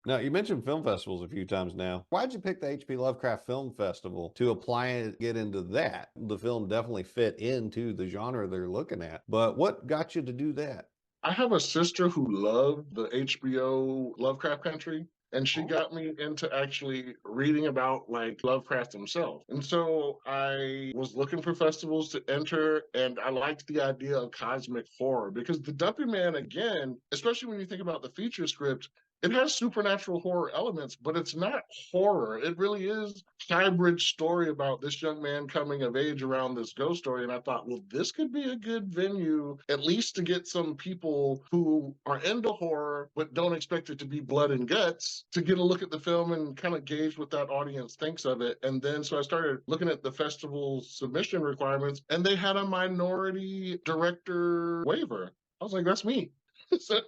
Now, you mentioned film festivals a few times now. Why'd you pick the H.P. Lovecraft Film Festival to apply it, get into that? The film definitely fit into the genre they're looking at, but what got you to do that? I have a sister who loved the HBO Lovecraft Country, and she got me into actually reading about like Lovecraft himself. And so I was looking for festivals to enter, and I liked the idea of cosmic horror because the Dumpy Man, again, especially when you think about the feature script, it has supernatural horror elements, but it's not horror. It really is a hybrid story about this young man coming of age around this ghost story. And I thought, well, this could be a good venue, at least to get some people who are into horror, but don't expect it to be blood and guts, to get a look at the film and kind of gauge what that audience thinks of it. And then so I started looking at the festival submission requirements, and they had a minority director waiver. I was like, that's me. so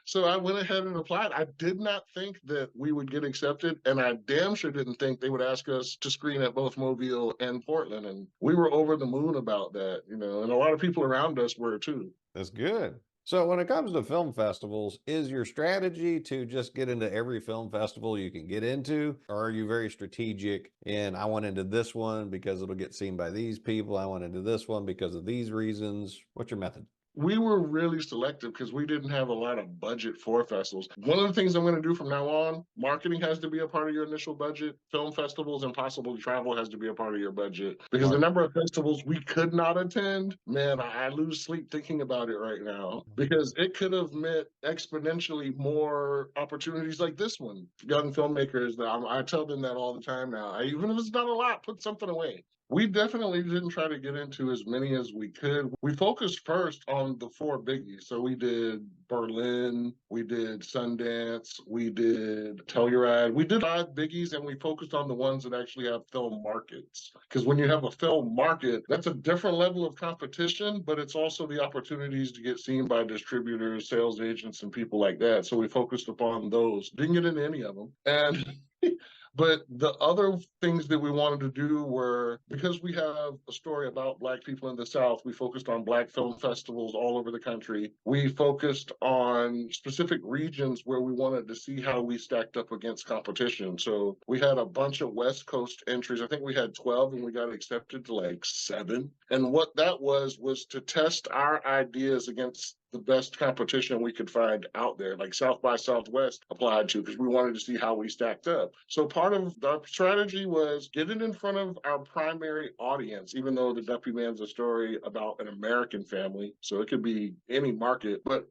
so I went ahead and applied. I did not think that we would get accepted, and I damn sure didn't think they would ask us to screen at both Mobile and Portland. And we were over the moon about that, you know, and a lot of people around us were too. That's good. So, when it comes to film festivals, is your strategy to just get into every film festival you can get into? Or are you very strategic and I went into this one because it'll get seen by these people? I went into this one because of these reasons. What's your method? We were really selective because we didn't have a lot of budget for festivals. One of the things I'm going to do from now on, marketing has to be a part of your initial budget. Film festivals and possible travel has to be a part of your budget because the Smart. number of festivals we could not attend, man, I lose sleep thinking about it right now because it could have meant exponentially more opportunities like this one. Young filmmakers, I tell them that all the time now. Even if it's not a lot, put something away. We definitely didn't try to get into as many as we could. We focused first on the four biggies. So we did Berlin, we did Sundance, we did Telluride. We did 5 biggies, and we focused on the ones that actually have film markets. Because when you have a film market, that's a different level of competition, but it's also the opportunities to get seen by distributors, sales agents, and people like that. So we focused upon those. Didn't get into any of them. And but the other things that we wanted to do were, because we have a story about Black people in the South, we focused on Black film festivals all over the country. We focused on specific regions where we wanted to see how we stacked up against competition. So we had a bunch of West Coast entries. I think we had 12 and we got accepted to like 7. And what that was to test our ideas against the best competition we could find out there, like South by Southwest applied to, because we wanted to see how we stacked up. So part of the strategy was get it in front of our primary audience, even though the Dumpy Man's a story about an American family, so it could be any market, but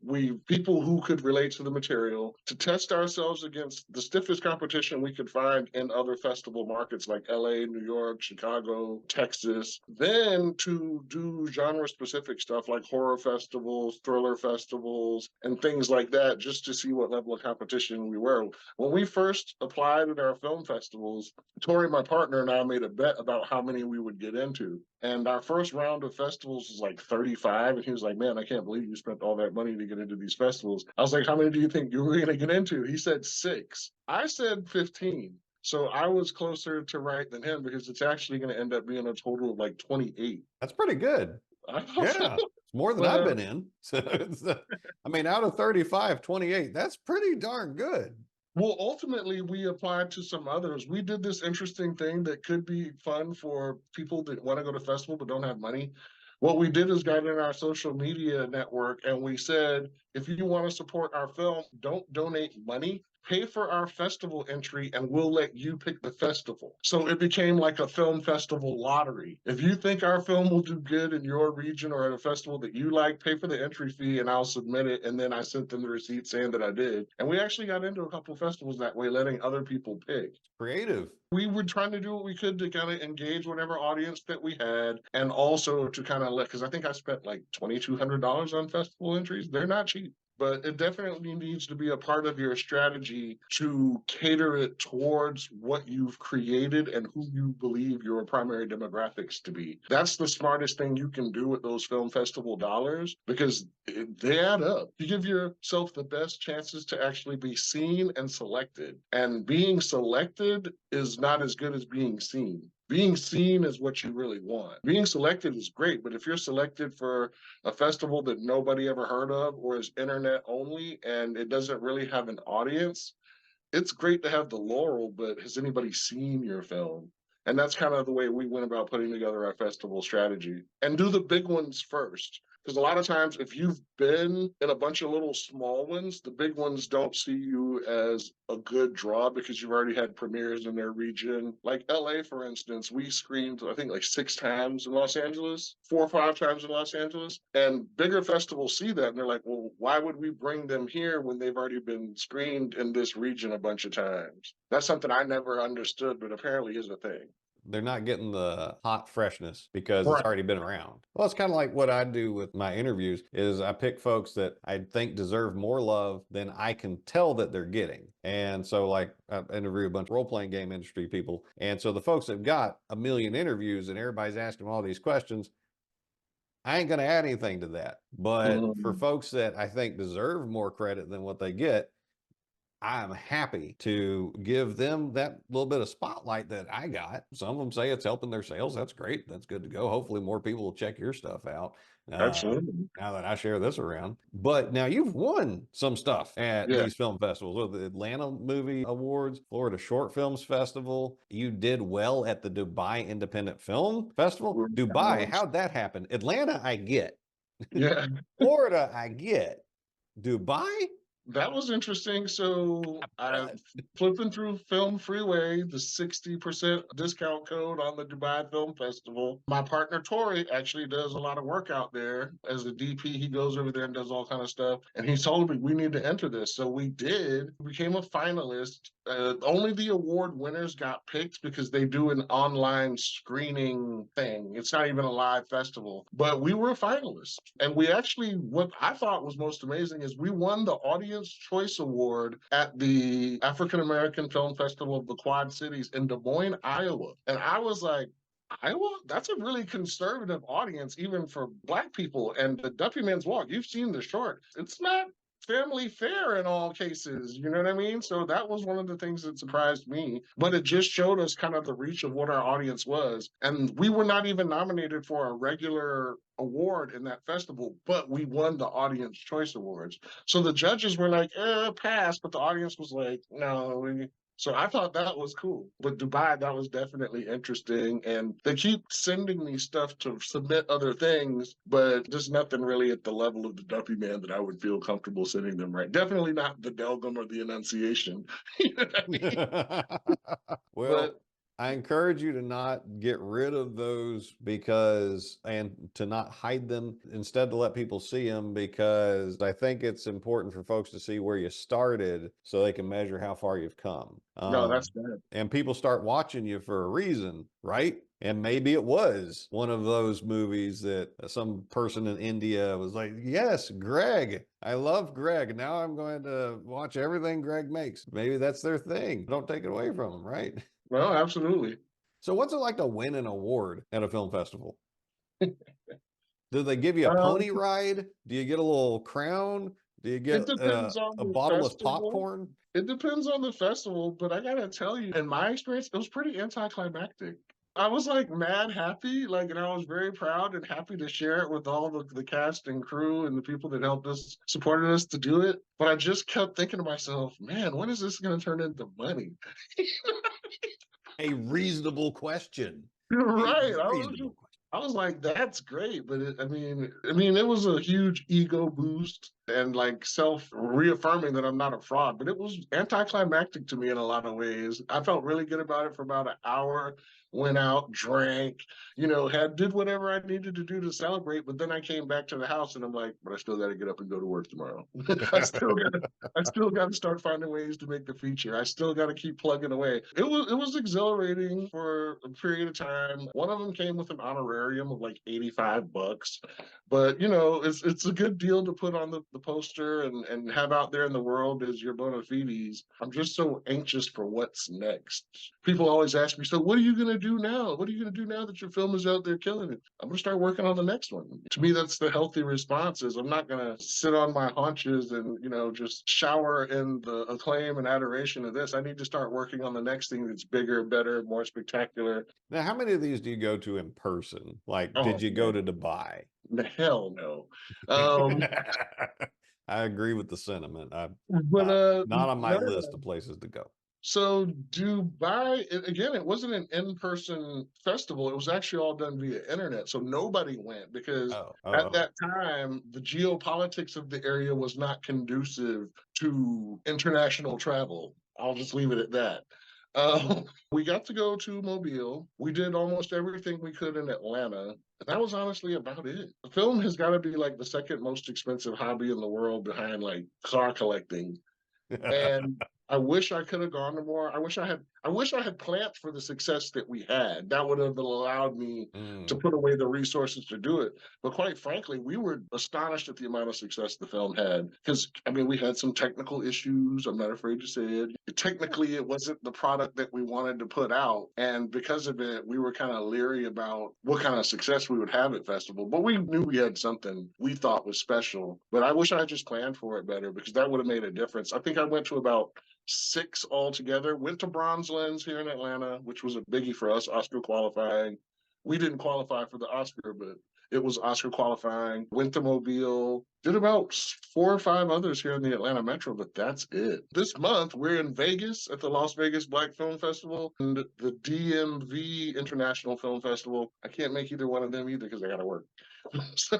people who could relate to the material, to test ourselves against the stiffest competition we could find in other festival markets like LA, New York, Chicago, Texas, then to do genre specific stuff like horror festivals, thriller festivals, and things like that, just to see what level of competition we were. When we first applied at our film festivals, Tori, my partner, and I made a bet about how many we would get into. And our first round of festivals was like 35. And he was like, man, I can't believe you spent all that money to get into these festivals. I was like, how many do you think you were going to get into? He said 6. I said 15. So I was closer to right than him because it's actually going to end up being a total of like 28. That's pretty good. Yeah. It's more than But I've been in. So I mean, out of 35, 28, that's pretty darn good. well, ultimately, we applied to some others. We did this interesting thing that could be fun for people that want to go to festival but don't have money. What we did is got in our social media network and we said, if you want to support our film, don't donate money. Pay for our festival entry and we'll let you pick the festival. So it became like a film festival lottery. If you think our film will do good in your region or at a festival that you like, pay for the entry fee and I'll submit it. And then I sent them the receipt saying that I did. And we actually got into a couple of festivals that way, letting other people pick. Creative. We were trying to do what we could to kind of engage whatever audience that we had, and also to kind of let, because I think I spent like $2,200 on festival entries. They're not cheap, but it definitely needs to be a part of your strategy to cater it towards what you've created and who you believe your primary demographics to be. That's the smartest thing you can do with those film festival dollars because they add up. You give yourself the best chances to actually be seen and selected. And being selected is not as good as being seen. Being seen is what you really want. Being selected is great, but if you're selected for a festival that nobody ever heard of or is internet only and it doesn't really have an audience, it's great to have the laurel, but has anybody seen your film? And that's kind of the way we went about putting together our festival strategy. And do the big ones first. Because a lot of times, if you've been in a bunch of little small ones, the big ones don't see you as a good draw because you've already had premieres in their region. Like LA, for instance, we screened, I think, like 6 times in Los Angeles, 4 or 5 times in Los Angeles. And bigger festivals see that and they're like, well, why would we bring them here when they've already been screened in this region a bunch of times? That's something I never understood, but apparently is a thing. They're not getting the hot freshness because it's Right. already been around. Well, it's kind of like what I do with my interviews is I pick folks that I think deserve more love than I can tell that they're getting. And so like I interview a bunch of role-playing game industry people. And so the folks that got a million interviews and everybody's asking them all these questions, I ain't going to add anything to that. But for Mhm. folks that I think deserve more credit than what they get, I'm happy to give them that little bit of spotlight that I got. Some of them say it's helping their sales. That's great. That's good to go. Hopefully, more people will check your stuff out Absolutely. now that I share this around. But now you've won some stuff at Yeah. these film festivals, with the Atlanta Movie Awards, Florida Short Films Festival. You did well at the Dubai Independent Film Festival. Dubai, how'd that happen? Atlanta, I get. Yeah. Florida, I get. Dubai, That was interesting. So I'm flipping through Film Freeway, the 60% discount code on the Dubai Film Festival. My partner Tori actually does a lot of work out there as a DP. He goes over there and does all kind of stuff. And he told me we need to enter this. So we did, became a finalist. Only the award winners got picked because they do an online screening thing. It's not even a live festival, but we were a finalist. And we actually, what I thought was most amazing is we won the Audience Choice Award at the African American Film Festival of the Quad Cities in Des Moines, Iowa. And I was like, Iowa? That's a really conservative audience, even for Black people. And the Duffy Man's Walk, you've seen the short. It's not family fare in all cases. You know what I mean? So that was one of the things that surprised me. But it just showed us kind of the reach of what our audience was. And we were not even nominated for a regular award in that festival, but we won the Audience Choice Awards. So the judges were like, pass, but the audience was like, no, so I thought that was cool. But Dubai, that was definitely interesting. And they keep sending me stuff to submit other things, but there's nothing really at the level of the Duffy Man that I would feel comfortable sending them, right? Definitely not the Delgum or the Annunciation. You know what I mean? But well, I encourage you to not get rid of those because, and to not hide them, instead to let people see them, because I think it's important for folks to see where you started so they can measure how far you've come. no, that's bad. And people start watching you for a reason, right? And maybe it was one of those movies that some person in India was like, yes, Greg, I love Greg. Now I'm going to watch everything Greg makes. Maybe that's their thing. Don't take it away from them, right? Well, absolutely. So, what's it like to win an award at a film festival? Do they give you a Um, pony ride? Do you get a little crown? Do you get it depends on a the bottomless festival. popcorn? It depends on the festival, but I gotta tell you, in my experience, it was pretty anticlimactic. I was like mad happy, like, and I was very proud and happy to share it with all the cast and crew and the people that helped us, supported us to do it. But I just kept thinking to myself, man, when is this going to turn into money? A reasonable question. A Right. reasonable question. I was like, that's great, but I mean, it was a huge ego boost and like self reaffirming that I'm not a fraud. But it was anticlimactic to me in a lot of ways. I felt really good about it for about an hour. Went out, drank, did whatever I needed to do to celebrate. But then I came back to the house and I'm like, but I still got to get up and go to work tomorrow. I still got to I still got to start finding ways to make the feature. I still got to keep plugging away. It was exhilarating for a period of time. One of them came with an honorarium of like $85, but it's a good deal to put on the poster and have out there in the world as your bona fides. I'm just so anxious for what's next. People always ask me, so what are you gonna do now? What are you gonna do now that your film is out there killing it? I'm gonna start working on the next one. To me, that's the healthy response. Is I'm not gonna sit on my haunches and just shower in the acclaim and adoration of this. I need to start working on the next thing that's bigger, better, more spectacular. Now, how many of these do you go to in person? Like, did Oh you go man, to Dubai? the hell no. Um, I agree with the sentiment. But Not on my no, list of places to go. so Dubai, again, it wasn't an in-person festival. It was actually all done via internet. So nobody went because Oh, at oh, that time, the geopolitics of the area was not conducive to international travel. I'll just leave it at that. We got to go to Mobile. We did almost everything we could in Atlanta. And that was honestly about it. The film has got to be like the second most expensive hobby in the world behind like car collecting. oh. And I wish I could have gone to more. I wish I had planned for the success that we had. That would have allowed me to Mm. put away the resources to do it. But quite frankly, we were astonished at the amount of success the film had. Because I mean, we had some technical issues. I'm not afraid to say it. Technically, it wasn't the product that we wanted to put out, and because of it, we were kind of leery about what kind of success we would have at festival. But we knew we had something we thought was special. But I wish I had just planned for it better because that would have made a difference. I think I went to about six altogether. Went to Bronze Lens here in Atlanta, which was a biggie for us, Oscar qualifying. We didn't qualify for the Oscar, but it was Oscar qualifying. Went to Mobile, did about 4 or 5 others here in the Atlanta Metro, but that's it. This month, we're in Vegas at the Las Vegas Black Film Festival and the DMV International Film Festival. I can't make either one of them either because I got to work. So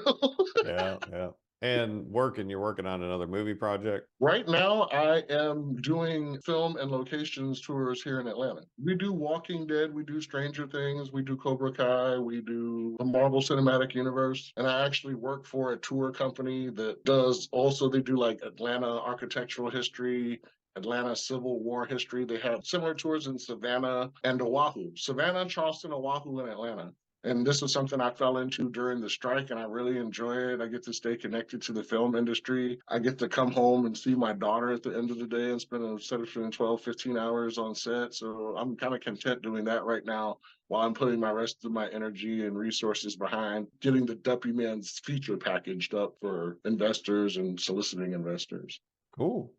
Yeah, yeah. And you're working on another movie project. right now, I am doing film and locations tours here in Atlanta. We do Walking Dead, we do Stranger Things, we do Cobra Kai, we do the Marvel Cinematic Universe. And I actually work for a tour company that does also, they do like Atlanta architectural history, Atlanta Civil War history. They have similar tours in Savannah and Oahu. Savannah, Charleston, Oahu, and Atlanta. And this was something I fell into during the strike, and I really enjoy it. I get to stay connected to the film industry. I get to come home and see my daughter at the end of the day and instead of spending 12, 15 hours on set. So I'm kind of content doing that right now while I'm putting my rest of my energy and resources behind getting the Duppy Man's feature packaged up for investors and soliciting investors. Cool.